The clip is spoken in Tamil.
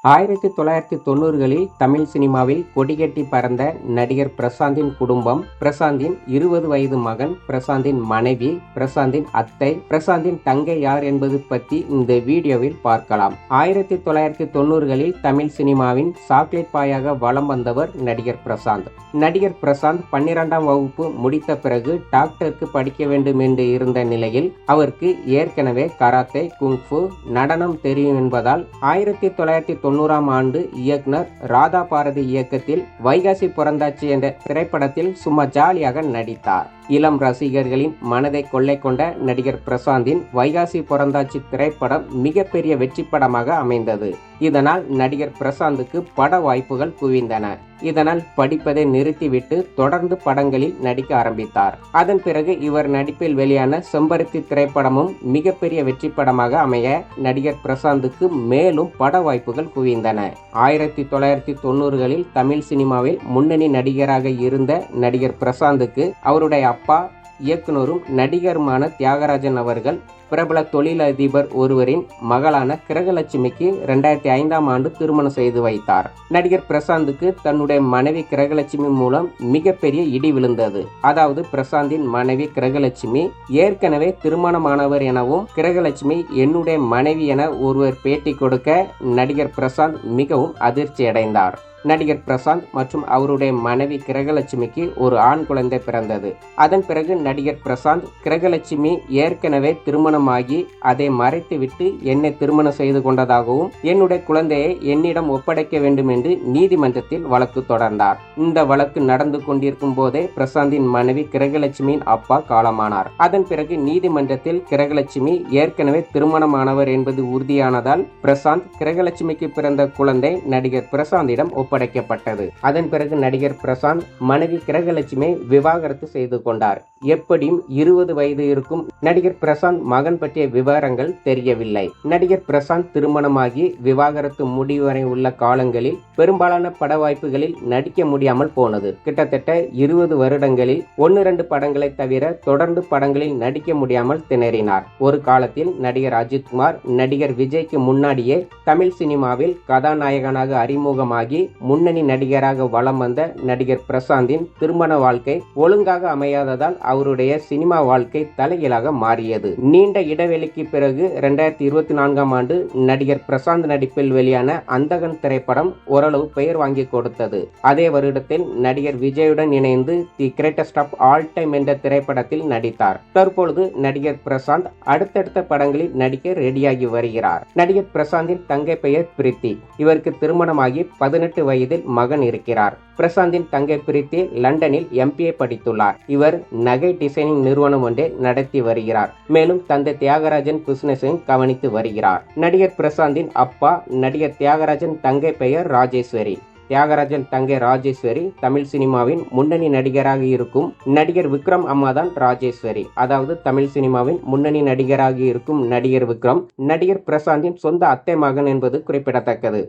1990களில் தமிழ் சினிமாவில் கொடிகட்டி பறந்த நடிகர் பிரசாந்தின் குடும்பம், பிரசாந்தின் 20 வயது மகன், பிரசாந்தின் மனைவி, பிரசாந்தின் அத்தை, பிரசாந்தின் தங்கை யார் என்பது பற்றி இந்த வீடியோவில் பார்க்கலாம். 1990களில் தமிழ் சினிமாவின் சாக்லேட் பாயாக வலம் வந்தவர் நடிகர் பிரசாந்த். நடிகர் பிரசாந்த் 12ஆம் வகுப்பு முடித்த பிறகு டாக்டருக்கு படிக்க வேண்டும் என்று இருந்த நிலையில் அவருக்கு ஏற்கனவே கராத்தே, குங்ஃபு, நடனம் தெரியும் என்பதால் 1990ஆம் ஆண்டு இயக்குனர் ராதா பாரதி இயக்கத்தில் வைகாசி பிறந்தாச்சு என்ற திரைப்படத்தில் சும்மா ஜாலியாக நடித்தார். இளம் ரசிகர்களின் மனதை கொள்ளை கொண்ட நடிகர் பிரசாந்தின் வைகாசி பிறந்தாச்சு திரைப்படம் மிகப்பெரிய வெற்றி படமாக அமைந்தது. இதனால் நடிகர் பிரசாந்துக்கு பட வாய்ப்புகள் குவிந்தன. இதனால் படிப்பதை நிறுத்திவிட்டு தொடர்ந்து படங்களில் நடிக்க ஆரம்பித்தார். அதன் பிறகு இவர் நடிப்பில் வெளியான செம்பருத்தி திரைப்படமும் மிகப்பெரிய வெற்றி படமாக அமைய நடிகர் பிரசாந்துக்கு மேலும் பட வாய்ப்புகள் குவிந்தன. 1990களில் தமிழ் சினிமாவில் முன்னணி நடிகராக இருந்த நடிகர் பிரசாந்துக்கு அவருடைய அப்பா இயக்குனரும் நடிகருமான தியாகராஜன் அவர்கள் பிரபல தொழிலதிபர் ஒருவரின் மகளான கிரகலட்சுமிக்கு 2005ஆம் ஆண்டு திருமணம் செய்து வைத்தார். நடிகர் பிரசாந்துக்கு தன்னுடைய மனைவி கிரகலட்சுமி மூலம் மிகப்பெரிய இடி விழுந்தது. அதாவது பிரசாந்தின் மனைவி கிரகலட்சுமி ஏற்கனவே திருமணமானவர் எனவும், கிரகலட்சுமி என்னுடைய மனைவி என ஒருவர் பேட்டி கொடுக்க நடிகர் பிரசாந்த் மிகவும் அதிர்ச்சி அடைந்தார். நடிகர் பிரசாந்த் மற்றும் அவருடைய மனைவி கிரகலட்சுமிக்கு ஒரு ஆண் குழந்தை பிறந்தது. அதன் பிறகு நடிகர் பிரசாந்த் கிரகலட்சுமி ஏற்கனவே திருமணமாகி அதை மறைத்துவிட்டு என்னை திருமணம் செய்து கொண்டதாகவும் என்னுடைய குழந்தையை என்னிடம் ஒப்படைக்க வேண்டும் என்று நீதிமன்றத்தில் வழக்கு தொடர்ந்தார். இந்த வழக்கு நடந்து கொண்டிருக்கும் போதே பிரசாந்தின் மனைவி கிரகலட்சுமியின் அப்பா காலமானார். அதன் பிறகு நீதிமன்றத்தில் கிரகலட்சுமி ஏற்கனவே திருமணமானவர் என்பது உறுதியானதால் பிரசாந்த் கிரகலட்சுமிக்கு பிறந்த குழந்தை நடிகர் பிரசாந்திடம் ஒப்படைக்கப்பட்டது. அதன் பிறகு நடிகர் பிரசாந்த் மனைவி கிரகலட்சுமி விவாகரத்து செய்து கொண்டார். எப்படியும் 20 வயது இருக்கும் நடிகர் பிரசாந்த் மகன் பற்றிய விவரங்கள் தெரியவில்லை. நடிகர் பிரசாந்த் திருமணமாகி விவாகரத்து முடிவு வரை உள்ள காலங்களில் பெரும்பாலான பட வாய்ப்புகளில் நடிக்க முடியாமல் போனது. கிட்டத்தட்ட 20 வருடங்களில் 1-2 படங்களை தவிர தொடர்ந்து படங்களில் நடிக்க முடியாமல் திணறினார். ஒரு காலத்தில் நடிகர் அஜித்குமார், நடிகர் விஜய்க்கு முன்னாடியே தமிழ் சினிமாவில் கதாநாயகனாக அறிமுகமாகி முன்னணி நடிகராக வலம் வந்த நடிகர் பிரசாந்தின் திருமண வாழ்க்கை ஒழுங்காக அமையாததால் அவருடைய சினிமா வாழ்க்கை தலைகீழாக மாறியது. நீண்ட இடைவெளிக்கு பிறகு 2024ஆம் ஆண்டு நடிகர் பிரசாந்த் நடிப்பில் வெளியான அந்தகன் திரைப்படம் ஓரளவு பெயர் வாங்கி கொடுத்தது. அதே வருடத்தில் நடிகர் விஜயுடன் இணைந்து the greatest of all time என்ற திரைப்படத்தில் நடித்தார். தற்பொழுது நடிகர் பிரசாந்த் அடுத்தடுத்த படங்களில் நடிக்க ரெடியாகி வருகிறார். நடிகர் பிரசாந்தின் தங்கை பெயர் பிரீத்தி. இவருக்கு திருமணமாகி 18 வயதில் மகன் இருக்கிறார். பிரசாந்தின் தங்கை பிரீத்தி லண்டனில் MBA படித்துள்ளார். இவர் நகை டிசைனிங் நிறுவனம் ஒன்றை நடத்தி வருகிறார். மேலும் தந்தை தியாகராஜன் பிசினஸையும் கவனித்து வருகிறார். நடிகர் பிரசாந்தின் அப்பா நடிகர் தியாகராஜன் தங்கை பெயர் ராஜேஸ்வரி. தியாகராஜன் தங்கை ராஜேஸ்வரி தமிழ் சினிமாவின் முன்னணி நடிகராக இருக்கும் நடிகர் விக்ரம் அம்மாதான் ராஜேஸ்வரி. அதாவது தமிழ் சினிமாவின் முன்னணி நடிகராக இருக்கும் நடிகர் விக்ரம் நடிகர் பிரசாந்தின் சொந்த அத்தை மகன் என்பது குறிப்பிடத்தக்கது.